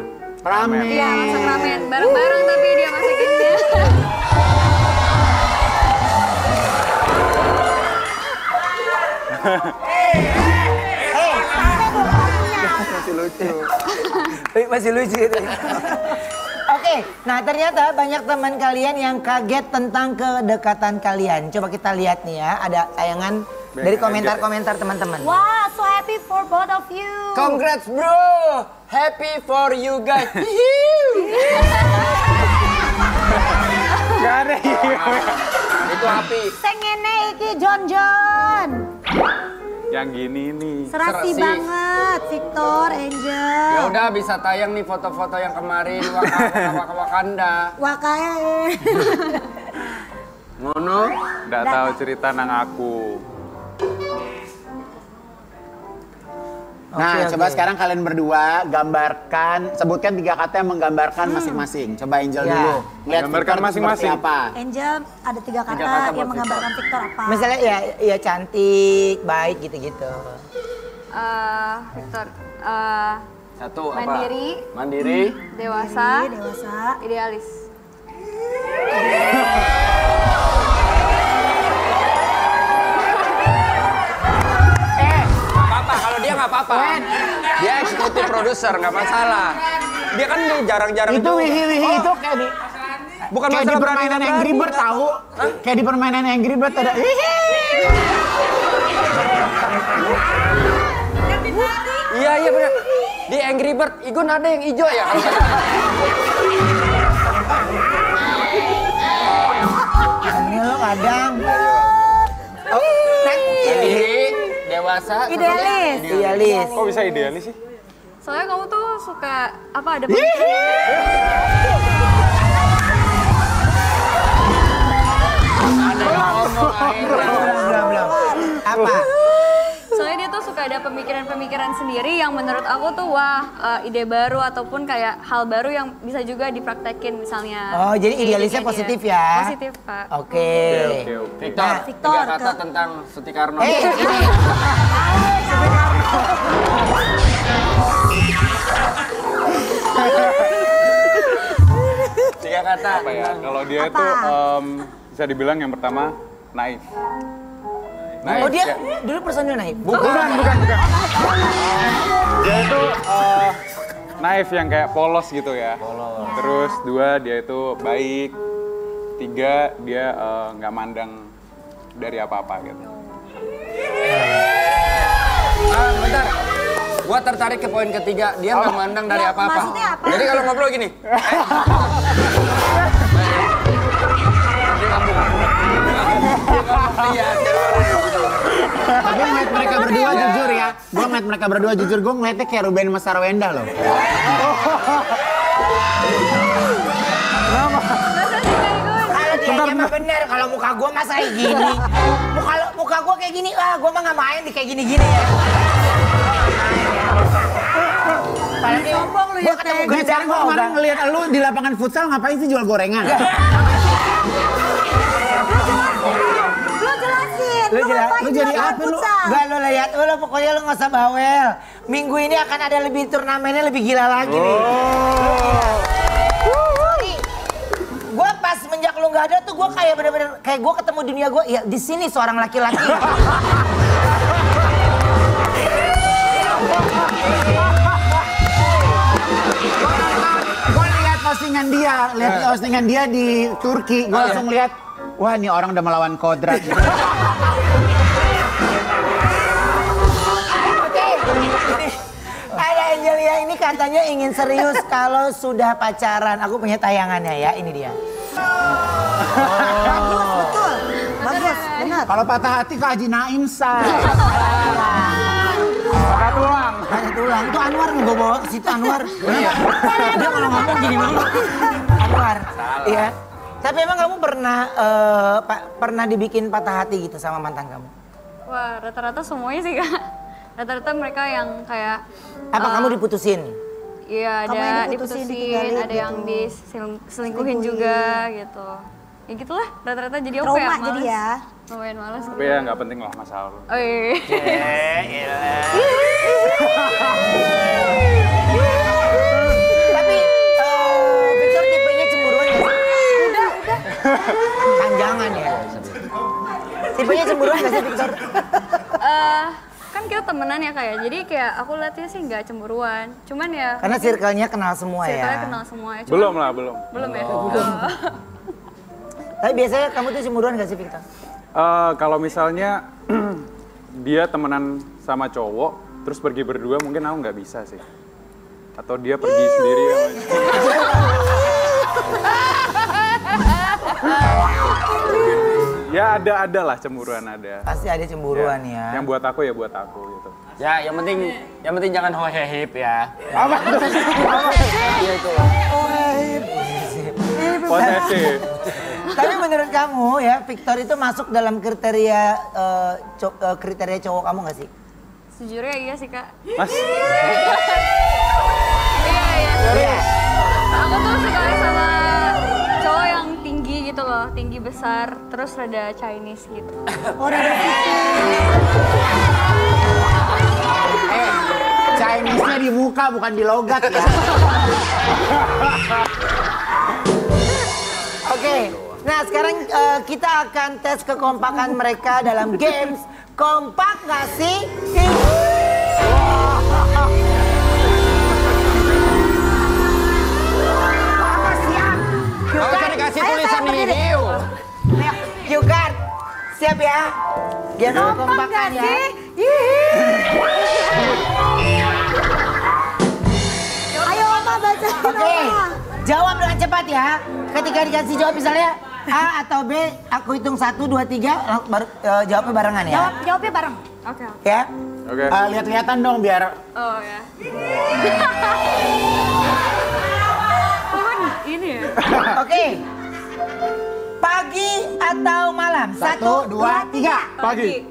Ramen. Iya, masak ramen. Bareng-bareng tapi dia masakinnya. Masih lucu. Masih lucu itu. Oke, nah ternyata banyak teman kalian yang kaget tentang kedekatan kalian. Coba kita lihat nih ya, ada tayangan dari komentar-komentar teman-teman. Wah, so happy for both of you. Congrats bro. Happy for you guys. Gak ada Itu api. Sengene iki John. yang gini nih. Serasi Serasi. banget, Victor, Angel. Ya udah bisa tayang nih foto-foto yang kemarin Wakanda. Wakae. Ngono. Nggak tahu cerita nang aku. Nah, Oke, coba oke. sekarang kalian berdua gambarkan, sebutkan 3 kata yang menggambarkan masing-masing. Coba Angel Ya. dulu. Lihat Gambarkan Victor seperti masing-masing. apa. Angel ada 3 kata, kata buat yang menggambarkan Victor apa? Misalnya ya cantik, baik gitu-gitu. Victor, Satu apa? Mandiri. Mandiri. dewasa, Dewasa. idealis. Nggak apa-apa, kalau dia nggak apa-apa. Dia eksekutif produser, nggak masalah. Dia kan jarang-jarang Itu juga. wihi-wihi itu kayak di Bukan kayak di masalah permainan berani Angry Bird tahu. Kayak di permainan Angry Bird ada hihi. Iya benar. Di Angry Bird, Igun ada yang hijau ya? Ini lo kadang. Ini dewasa. Idealis. Idealis. Kok bisa idealis sih? Soalnya kamu tuh suka apa ada pemikiran. Ada yang ngomong akhirnya. Belum. Apa? Soalnya dia tuh suka ada pemikiran-pemikiran sendiri yang menurut aku tuh ide baru ataupun kayak hal baru yang bisa juga dipraktekin misalnya. Oh, jadi Kayak idealisnya ide-ide. positif ya? Positif, Kak. Oke. Victor, Victor, 3 kata tentang Suti Karno. Ini. Tiga kata. Apa ya? Kalau dia itu bisa dibilang yang pertama naif. Oh dia ya. dulu personil naik? Bukan. Dia itu naif yang kayak polos gitu ya. Polos. Terus 2 dia itu baik. 3 dia nggak mandang dari apa-apa gitu. Bentar. Gua tertarik ke poin ketiga, dia nggak mandang dari Ya, apa-apa. maksudnya apa? Jadi kalau ngobrol gini. Tapi ngeliat mereka berdua jujur ya. Gue ngeliat mereka berdua jujur, gue ngeliatnya kayak Ruben sama Sarwenda loh. Kalau dia mah bener, kalau muka gua masa kayak gini. Muka gua kayak gini, gua mah nggak main di kayak gini-gini ya. Apalagi Sombong lu ya, gua ketemu Teng. Gue Gajah gue kemarin ngeliat lu di lapangan futsal ngapain sih jual gorengan? Lu jelasin. Lu ngapain lu jadi jualan apa lu? futsal? Gak lo lihat, lo pokoknya lo nggak usah bawel. Minggu ini akan ada lebih turnamennya lebih gila lagi nih. Gue pas semenjak lo nggak ada tuh gue kayak bener-bener kayak gue ketemu dunia gue. Ya di sini seorang laki-laki. Gue lihat postingan dia di Turki. Gue langsung lihat, wah ini orang udah melawan kodrat. Ada Angelia ini katanya ingin serius kalau sudah pacaran. Aku punya tayangannya ya, ini dia. Bagus, betul. Bagus, benar. Kalau patah hati ke Haji Naim, say. Patah tulang. Ada tulang, itu Anwar gue bawa ke situ Anwar. Dia kalau ngomong gini mulu. Anwar, iya. Tapi emang kamu pernah dibikin patah hati gitu sama mantan kamu? Wah, rata-rata semuanya sih, Kak. Rata-rata mereka yang kayak Apa kamu diputusin? iya Kamu yang ada diputusin, diputusin, ditinggalin ada gitu. yang diselingkuhin juga gitu. Ya gitulah, rata-rata jadi apa ya? Trauma jadi ya. Lumayan males gitu. Tapi ya nggak penting lah masalah lu. Oh iya. Tapi Victor tipenya cemburuan gak sih? Udah. Panjangan ya. Tipenya cemburuan gak sih Victor? Kan kita temenan ya kayak, jadi kayak aku lihatnya sih nggak cemburuan. Cuman ya Karena circle-nya kenal semua ya. circle-nya kenal semua ya. Cuman, Belum lah, belum. Belum ya? Tapi biasanya kamu tuh cemburuan gak sih Victor? Kalau misalnya dia temenan sama cowok, terus pergi berdua, mungkin aku nggak bisa sih. Atau dia pergi sendiri. Ya ada lah cemburuan ada. Pasti ada cemburuan ya. Yang buat aku ya buat aku gitu. Ya, yang penting jangan hohehip ya. Apa? Iya itu. Posesif. Tapi menurut kamu ya, Victor itu masuk dalam kriteria kriteria cowok kamu gak sih? Sejujurnya iya sih Kak. Mas, Iya. Aku tuh suka sama cowok yang tinggi gitu loh, tinggi besar, terus rada Chinese gitu. Oh, udah Chinese-nya di muka bukan di logat ya. Oke, nah sekarang kita akan tes kekompakan mereka dalam games. Kompak gak sih? Kalau usah dikasih tulisan nih, You guard. Siap ya? Biar kompakan ya. Ayo Oma baca. Oke, jawab dengan cepat ya. Ketika dikasih jawab misalnya A atau B, aku hitung 1, 2, 3, baru jawabnya barengan ya. Jawabnya bareng. Oke. Ya. Oke. Lihat-lihatan dong biar Oh ya. Ini ya. Oke. Pagi atau malam? 1, 2, 3. Pagi.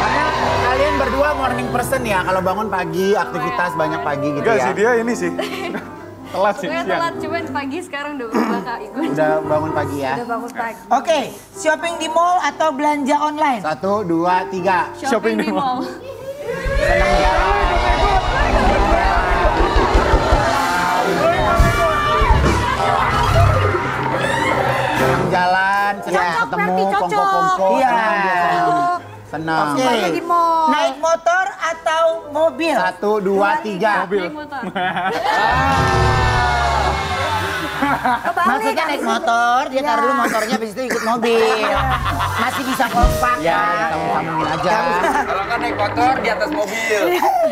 Karena kalian berdua morning person ya. Kalau bangun pagi, aktivitas banyak pagi gitu Enggak ya. sih, dia ini sih. Telat sih, Gue siang. telat cuman pagi sekarang udah berubah Kak ikut. Udah bangun pagi ya. Udah bangun pagi. Oke, shopping di mall atau belanja online? 1, 2, 3. Shopping di mall. Senang jalan. Senang jalan, senang Cocok, ketemu, berarti cocok. kongko-kongko. Iya. Senang dia senang. Senang. Oke. Lagi di mall. Naik motor atau mobil? 1, 2, 3. Mobil. Naik motor. Maksudnya naik motor, dia taruh dulu motornya, habis itu ikut mobil. Masih bisa kompak. Ya, sambung-sambungin aja. Kalau kan naik motor di atas mobil.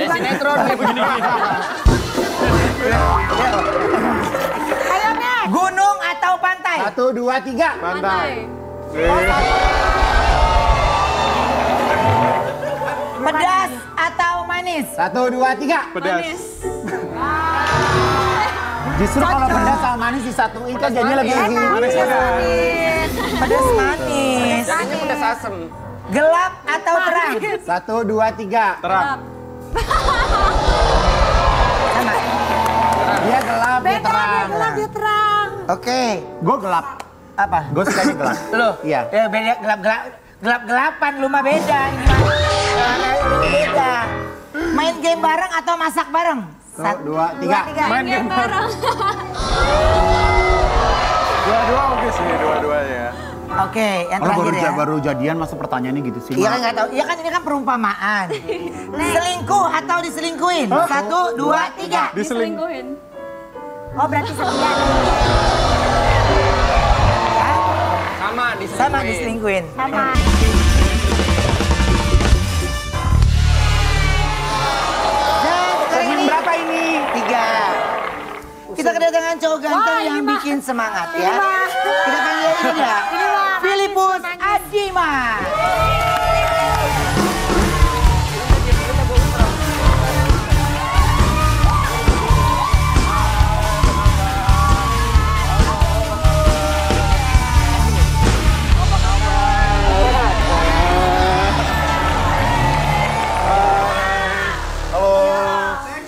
Sinetron kayak begini. Ayo Nek. Gunung atau pantai? 1, 2, 3. Pantai. Pedas atau manis? 1, 2, 3. Pedas. Manis. Justru kalau pedas sama manis disatuin kan jadinya lebih Manis pedas. Pedas manis. Jadinya pedas asem. Gelap atau terang? 1, 2, 3. Terang. Dia gelap, dia Beda, terang. dia gelap, dia terang. Oke. Gue gelap. Apa? Gue sukanya gelap. Lo? Iya. Ya beda gelap-gelapan lu mah beda. Ini mah. Lu beda. Main game bareng atau masak bareng? 1, 2, 3. Main game bareng. Dua-dua oke sih, dua-duanya. Oke, yang Kalau terakhir ya. baru jadian masa pertanyaannya gitu sih. Iya kan Mak? nggak tahu. Iya kan ini kan perumpamaan. Selingkuh atau diselingkuhin? 1, 2, 3. Diselingkuhin. Oh berarti setia. Sama diselingkuhin. Sama diselingkuhin. Sama. Sekarang Segmen ini berapa ini? 3. Kita kedatangan cowok ganteng yang bikin semangat ya. Kita panggil ini ya. Filipus Adima.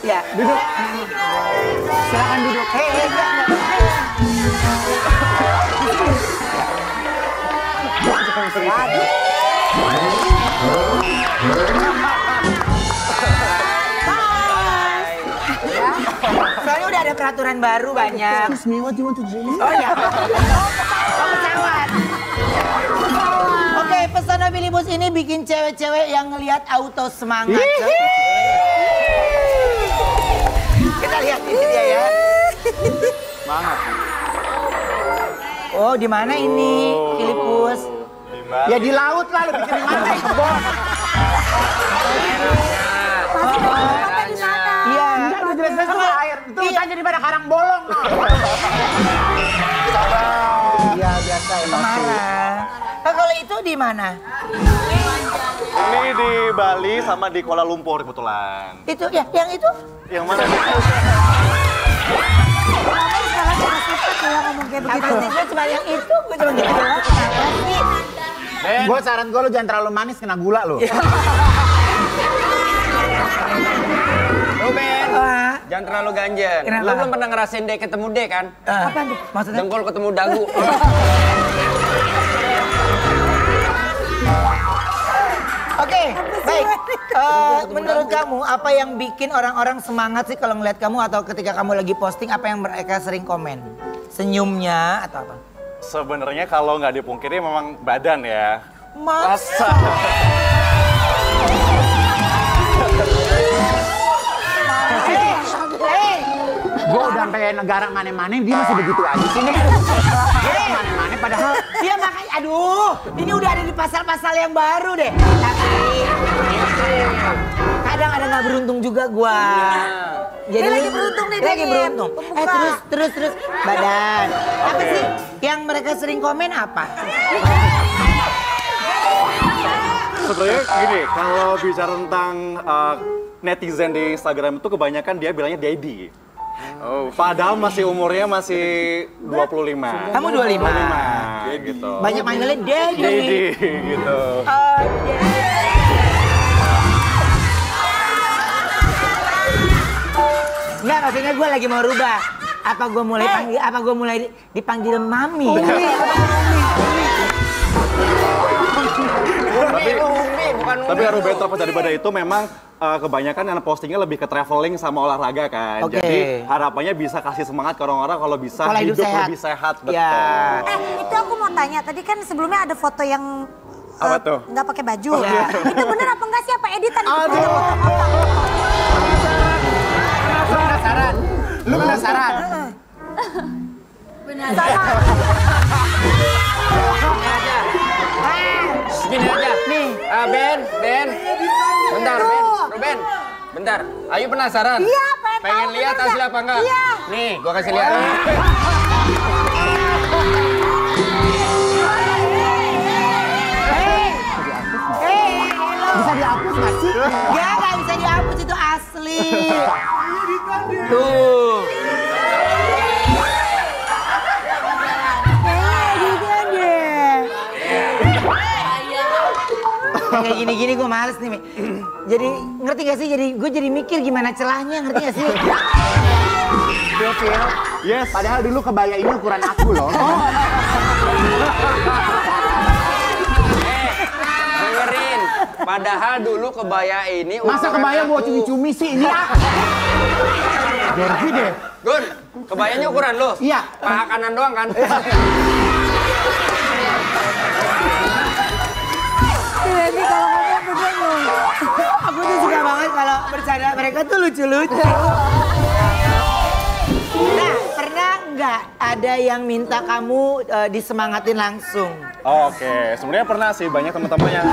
Ya, Duduk. Silakan duduk. soalnya udah ada peraturan baru banyak. Excuse me, what do you want to drink? Oh ya. Oh, pesawat. Oke, pesona Filipus ini bikin cewek-cewek yang ngelihat auto semangat. Kita lihat ini dia ya. Semangat. Oh, di mana ini Filipus? Ya di laut lah, lebih di mana? Di kebon. Iya. Enggak, udah jelas-jelas itu air. Itu tanya di mana karang bolong. Iya, biasa emosi. Marah. Nah, kalau itu di mana? Ini di Bali sama di Kuala Lumpur kebetulan. Itu ya, yang itu? Yang mana? Aku sih cuma yang itu, gue cuma gitu doang. Gue saran gue lu jangan terlalu manis kena gula lu. Ruben, Wah. jangan terlalu ganjen. Kenapa? Lu belum pernah ngerasain dek ketemu dek kan? Apa tuh? Maksudnya? Dengkul ketemu dagu. Oke, baik. Menurut kamu apa yang bikin orang-orang semangat sih kalau ngeliat kamu atau ketika kamu lagi posting apa yang mereka sering komen? Senyumnya atau apa? Sebenarnya kalau nggak dipungkiri memang badan ya. Masa? Gue udah sampai negara mana-mana, dia masih begitu aja sih nih. Mana-mana padahal. Iya makanya, aduh, ini udah ada di pasal-pasal yang baru deh. Tapi kadang ada nggak beruntung juga gua. Jadi Dia lagi beruntung nih, lagi Diem. beruntung. Pembuka. Terus badan. Apa sih yang mereka sering komen apa? Sebenarnya gini, kalau bicara tentang netizen di Instagram itu kebanyakan dia bilangnya daddy. Oh, padahal umurnya masih 25. Kamu 25. Gitu. Banyak manggilnya Daddy. Daddy gitu. Enggak, maksudnya gue lagi mau rubah. Apa gue mulai dipanggil Mami? Tapi Ruben terlepas daripada itu memang kebanyakan yang postingnya lebih ke traveling sama olahraga kan. Oke. Jadi harapannya bisa kasih semangat ke orang-orang kalau bisa Pola hidup sehat. lebih sehat. Betul. Ya. Itu aku mau tanya, tadi kan sebelumnya ada foto yang Apa tuh? nggak pakai baju. Iya. Itu bener apa enggak sih? Apa editan? Lu penasaran? Gini aja. Nih. Ben. Bentar, Ruben. Bentar. Ayu penasaran? Iya, Pengen lihat asli apa enggak? Iya. Nih, gua kasih lihat. Bisa dihapus nggak sih? Ya nggak bisa dihapus, itu asli. Tuh. Kayak gini-gini gue males nih, Mi. Jadi ngerti gak sih? Gue jadi mikir gimana celahnya, ngerti gak sih? Feel. Yes. Padahal dulu kebaya ini ukuran aku loh. Dengerin. Padahal dulu kebaya ini Masa ukuran kebaya aku. bawa cumi-cumi sih ini? Jorgi deh. Gun, kebayanya ukuran lo? Iya. Paha kanan doang kan? Ini kalau ngomong begini. Aku tuh suka banget kalau bercanda mereka tuh lucu-lucu. Nah, pernah nggak ada yang minta kamu disemangatin langsung? Oke, sebenarnya pernah sih banyak teman-teman yang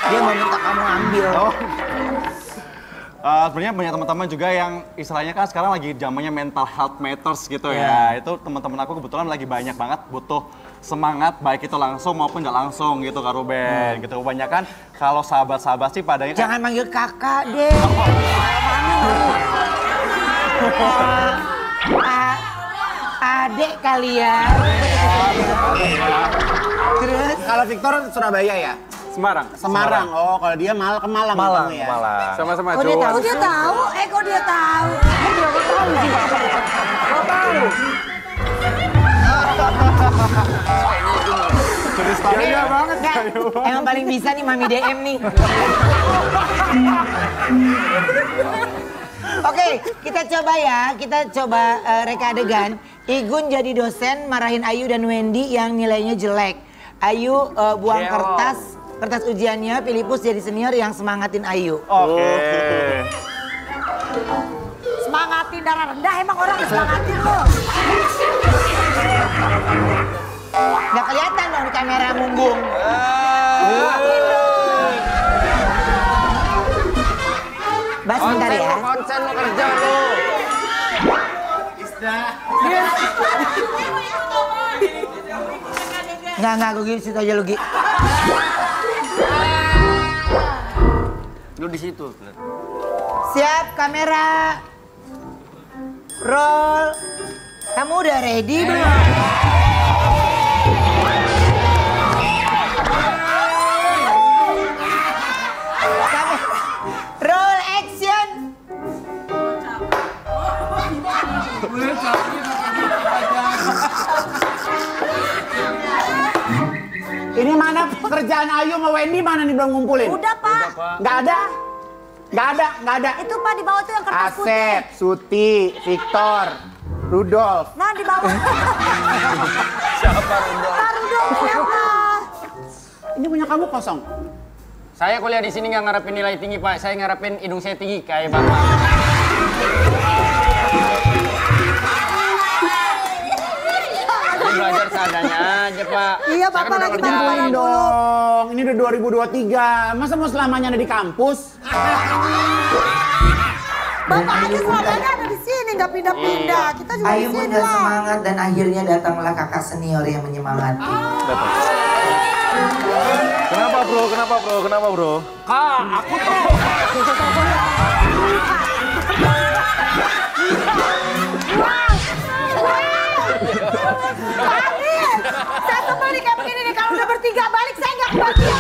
Dia mau minta kamu ambil. sebenarnya banyak teman-teman juga yang istilahnya kan sekarang lagi zamannya mental health matters gitu Iya. ya. Itu teman-teman aku kebetulan lagi banyak banget butuh semangat baik itu langsung maupun nggak langsung gitu Kak Ruben. Gitu kebanyakan kalau sahabat-sahabat sih padanya kan Jangan manggil kakak deh. Adek kali ya. Terus Kalau Victor Surabaya ya? Semarang. Semarang. Oh, kalau dia malah ke Malang. Malang, ya? Malang. Sama-sama Kok dia cowok. tahu? Kok dia tahu? Kok dia tahu? Iya banget. Nggak, emang paling bisa nih Mami DM nih. Oke, kita coba ya. Kita coba reka adegan. Igun jadi dosen marahin Ayu dan Wendy yang nilainya jelek. Ayu buang kertas ujiannya. Filipus jadi senior yang semangatin Ayu. Oke. Semangatin darah rendah, emang orang semangatin lo. Nggak kelihatan dong di kamera mumbung. Bas bentar ya. Konsen lo kerja lo. Nggak, gue gitu situ aja lu, Gi. Lu di situ. Siap, kamera. Roll. Kamu udah ready belum? Roll action. Ini mana pekerjaan Ayu sama Wendy mana nih belum ngumpulin? Udah, Pak. Nggak ada. Itu Pak di bawah tuh yang kertas putih. Asep, Suti, Victor, Rudolf. Nah, di bawah. Siapa Rudolf? Pak Rudolf, siapa? Ini punya kamu kosong. Saya kuliah di sini nggak ngarepin nilai tinggi Pak. Saya ngarepin hidung saya tinggi kayak Bapak. Belajar seadanya aja, Pak. Iya, Bapak lagi balapan dulu. Dong, ini udah 2023. Masa mau selamanya ada di kampus? Bapak aja selamanya ada di sini, nggak pindah-pindah. Kita juga di Ayo sini muda lah. semangat dan akhirnya datanglah kakak senior yang menyemangati. Kenapa bro? Kenapa bro? Kenapa bro? Kak, aku tuh. Saya kembali kayak begini nih, kalau udah bertiga balik saya nggak kebagian.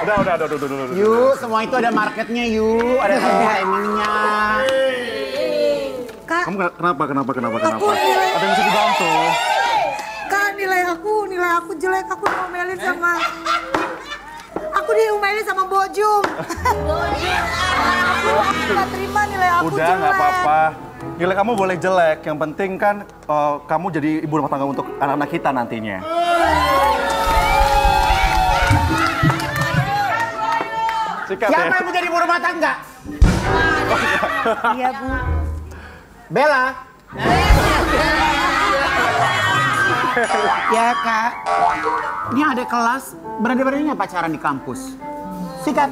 Udah. Yuk, semua itu ada marketnya yuk, ada timingnya. Kak, Kamu kenapa? Aku nilai- Ada yang bisa dibantu. Kak, nilai aku jelek, aku diomelin sama... Aku diomelin sama Bojum. Aku nggak terima nilai aku Udah, jelek. nggak apa-apa. Nilai kamu boleh jelek, yang penting kan kamu jadi ibu rumah tangga untuk anak-anak kita nantinya. Sikat Siapa ya. yang mau jadi ibu rumah tangga? Iya, Bu. Bella. Ya kak, Ini ada kelas, berani-beraninya pacaran di kampus. Sikat.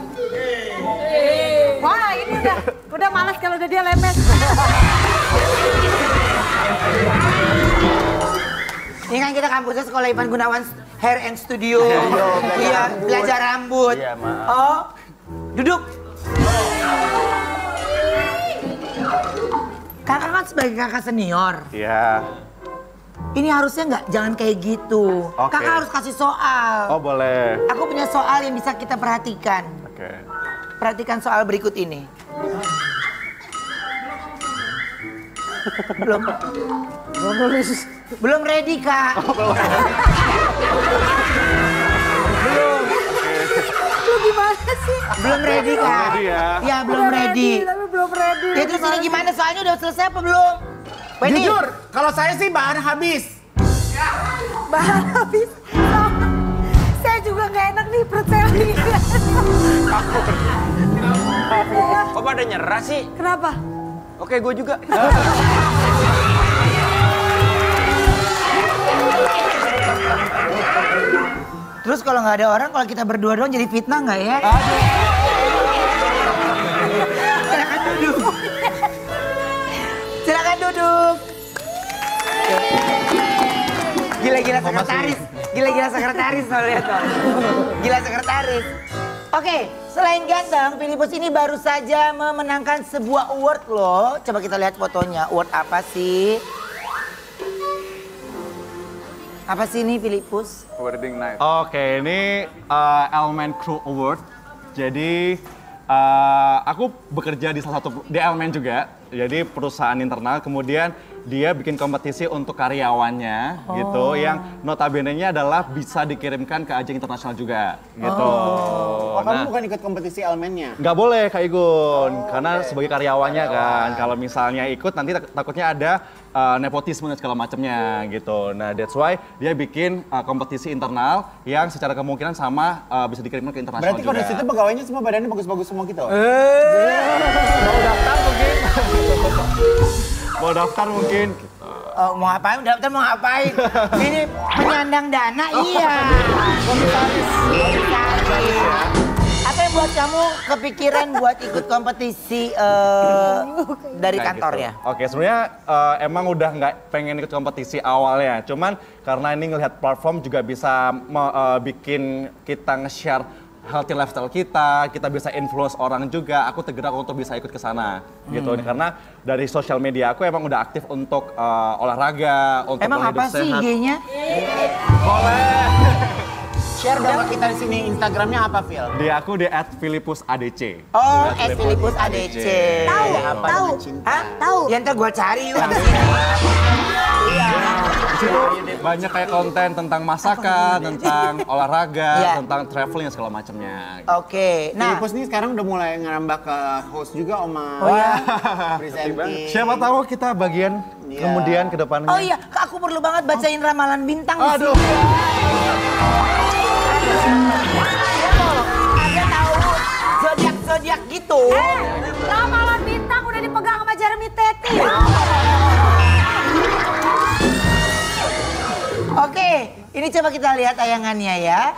Wah, ini udah malas kalau udah dia lemes. ini kan kita kampusnya sekolah Ivan Gunawan Hair and Studio. Iya, belajar rambut. Iya, maaf. Oh, duduk. Kakak kan sebagai kakak senior. Iya. Ini harusnya jangan kayak gitu. Oke. Kakak harus kasih soal. Oh boleh. Aku punya soal yang bisa kita perhatikan. Oke. Perhatikan soal berikut ini. Belum ready, Kak. Lu gimana sih? Belum ready, Kak. ready ya? Iya, belum ready. Tapi belum ready. Ya terus ini gimana? Soalnya udah selesai apa belum? Ini Jujur, kalau saya sih bahan habis. Bahan habis. Saya juga nggak enak nih perut saya lagi. Kok pada nyerah sih? Kenapa? Oke, gue juga. Terus kalau nggak ada orang, kalau kita berdua doang jadi fitnah nggak ya? Silakan duduk. Silakan duduk. Gila-gila sekretaris. Gila-gila sekretaris lo lihat tuh. Gila sekretaris. Oke, selain ganteng, Filipus ini baru saja memenangkan sebuah award loh. Coba kita lihat fotonya. Award apa sih? Apa sih ini Filipus? Wedding night. Oke, ini Element Crew Award. Jadi aku bekerja di salah satu di Element juga. Jadi perusahaan internal. Kemudian dia bikin kompetisi untuk karyawannya gitu, yang notabene-nya adalah bisa dikirimkan ke ajang internasional juga gitu. Oh, kamu bukan ikut kompetisi elemennya? Nggak boleh Kak Igun, karena sebagai karyawannya kan. Kalau misalnya ikut nanti takutnya ada nepotisme dan segala macamnya gitu. Nah that's why dia bikin kompetisi internal yang secara kemungkinan sama bisa dikirimkan ke internasional Berarti juga. kalau di situ pegawainya semua badannya bagus-bagus semua gitu? Mau daftar mungkin? Mau daftar mungkin? Oh, mau ngapain? Daftar mau ngapain? Ini penyandang dana, iya. Komisaris. Apa yang buat kamu kepikiran buat ikut kompetisi dari Kayak kantor gitu. ya? Oke, sebenarnya emang udah nggak pengen ikut kompetisi awalnya. Cuman karena ini ngelihat platform juga bisa bikin kita nge-share healthy lifestyle kita bisa influence orang juga. Aku tergerak untuk bisa ikut ke sana gitu. Karena dari sosial media aku emang udah aktif untuk olahraga, untuk Emang pola hidup apa sih sehat. IG-nya? Boleh. Share dong ke kita di sini, Instagramnya apa, Phil? Di aku di @philippus_adc. Oh, Filipus ADC. Tahu, Apa tahu. dengan cinta? Hah? Tahu. Ya ntar gue cari yuk abis ini. Di situ banyak kayak konten tentang masakan, tentang olahraga, Iya. tentang traveling dan segala macamnya. Oke, nah Filipus nih sekarang udah mulai ngerambah ke host juga, Oma. Oh ya? Presenting. Siapa tahu kita bagian Iya. kemudian ke depannya. Oh iya, aku perlu banget bacain ramalan bintang di Aduh. sini. Ada tahu zodiak gitu. Ramalan bintang udah dipegang sama Jeremy Teti. Oke, ini coba kita lihat tayangannya ya.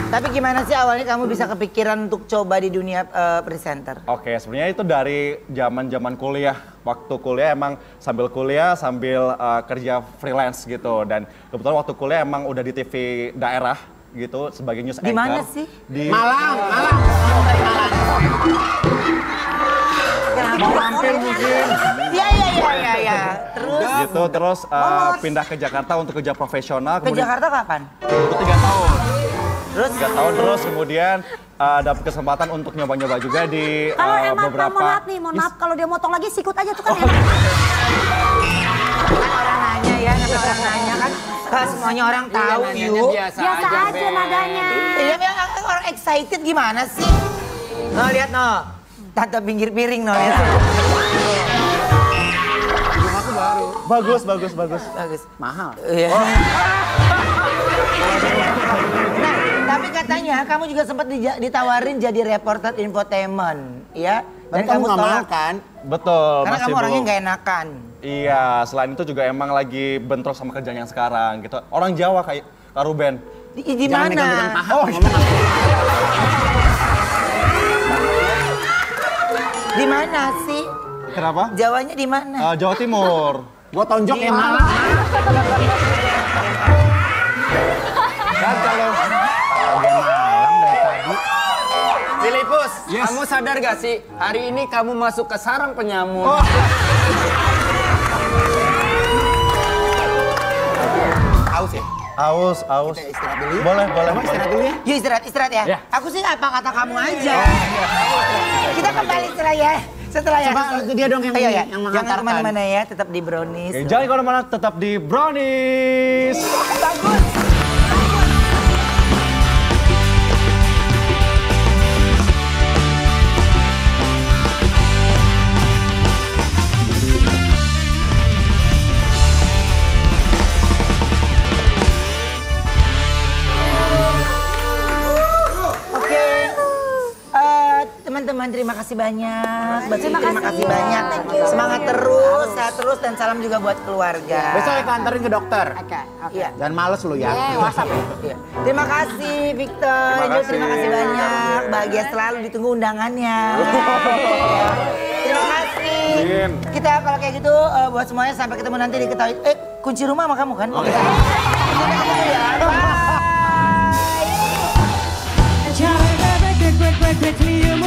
Tapi gimana sih awalnya kamu bisa kepikiran untuk coba di dunia presenter? Oke, sebenarnya itu dari zaman kuliah. Waktu kuliah emang sambil kuliah sambil kerja freelance gitu. Dan kebetulan waktu kuliah emang udah di TV daerah gitu sebagai news anchor. Di mana sih? Di Malang. Mau tampil mungkin. Iya. Terus Gitu, terus pindah ke Jakarta untuk kerja profesional. ke Jakarta kapan? Untuk 3 tahun. Terus 3 tahun terus kemudian dapat kesempatan untuk nyoba-nyoba juga di Kalau emang beberapa. mohon maaf kalau dia motong lagi sikut aja tuh kan enak. kan orang nanya ya, namanya orang nanya kan. Semuanya orang tahu yuk. Biasa Biasa aja Ben. nadanya. Iya, orang excited gimana sih? No, lihat no. Tante pinggir piring no, lihat. Bagus. Bagus. Mahal. Iya. Nah, tapi katanya kamu juga sempat ditawarin jadi reporter infotainment, ya? Dan kamu nggak mau kan? Betul, Karena masih kamu orangnya belum. nggak enakan. Iya, selain itu juga emang lagi bentrok sama kerjaan yang sekarang gitu. Orang Jawa kayak Kak Ruben. Di Jangan mana? megang-megang paha, Oh, ngomong apa? Di mana sih? Kenapa? Jawanya di mana? Jawa Timur. Gua tonjok ya Malang. Kan kalau Filipus, kamu sadar gak sih? Hari ini kamu masuk ke sarang penyamun. Haus ya? aus. Kita istirahat dulu yuk. Boleh. Kamu istirahat dulu ya? Yuk istirahat ya. Aku sih apa kata kamu aja. Kita kembali setelah ya. Coba itu dia dong yang Iya, yang Jangan mengantarkan. kemana-mana ya, tetap di Brownies. Oke, jangan kemana-mana, tetap di Brownies. Bagus. Oke. Teman-teman terima kasih banyak. Terima kasih banyak. Semangat terus, sehat terus dan salam juga buat keluarga. Besok aku anterin ke dokter. Oke. Iya. Dan males lu ya. WhatsApp. Iya. Terima kasih Victor, terima kasih banyak. Bahagia selalu, ditunggu undangannya. Terima kasih. Amin. Kita kalau kayak gitu buat semuanya sampai ketemu nanti di Ketahui. Kunci rumah sama kamu kan? Oke. Bye. Break, break, break, break, break, break, break, break,